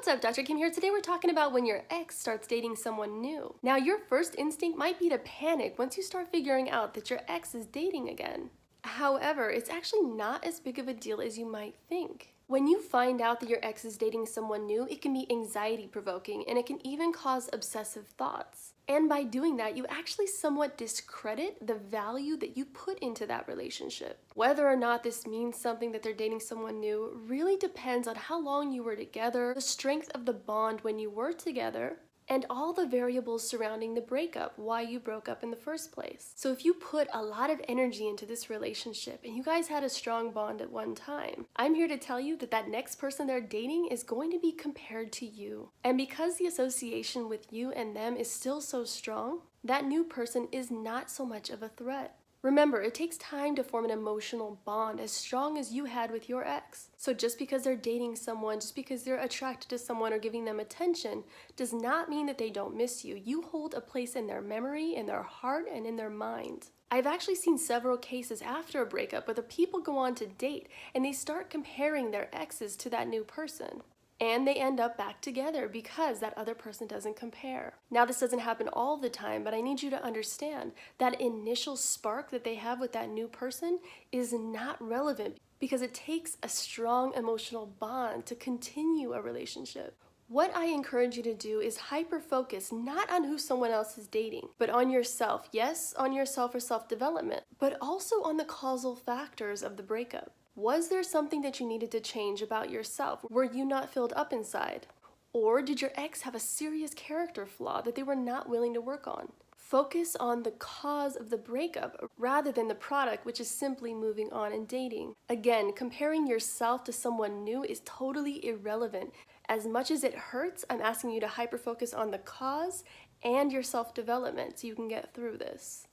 What's up, Dr. Kim here. Today we're talking about when your ex starts dating someone new. Now, your first instinct might be to panic once you start figuring out that your ex is dating again. However, it's actually not as big of a deal as you might think. When you find out that your ex is dating someone new, it can be anxiety-provoking and it can even cause obsessive thoughts. And by doing that, you actually somewhat discredit the value that you put into that relationship. Whether or not this means something that they're dating someone new really depends on how long you were together, the strength of the bond when you were together, and all the variables surrounding the breakup, why you broke up in the first place. So if you put a lot of energy into this relationship and you guys had a strong bond at one time, I'm here to tell you that that next person they're dating is going to be compared to you. And because the association with you and them is still so strong, that new person is not so much of a threat. Remember, it takes time to form an emotional bond as strong as you had with your ex. So just because they're dating someone, just because they're attracted to someone or giving them attention, does not mean that they don't miss you. You hold a place in their memory, in their heart, and in their mind. I've actually seen several cases after a breakup where the people go on to date and they start comparing their exes to that new person. And they end up back together because that other person doesn't compare. Now, this doesn't happen all the time, but I need you to understand that initial spark that they have with that new person is not relevant because it takes a strong emotional bond to continue a relationship. What I encourage you to do is hyper-focus not on who someone else is dating, but on yourself. Yes, on yourself or self-development, but also on the causal factors of the breakup. Was there something that you needed to change about yourself? Were you not filled up inside? Or did your ex have a serious character flaw that they were not willing to work on? Focus on the cause of the breakup rather than the product, which is simply moving on and dating. Again, comparing yourself to someone new is totally irrelevant. As much as it hurts, I'm asking you to hyper-focus on the cause and your self-development so you can get through this.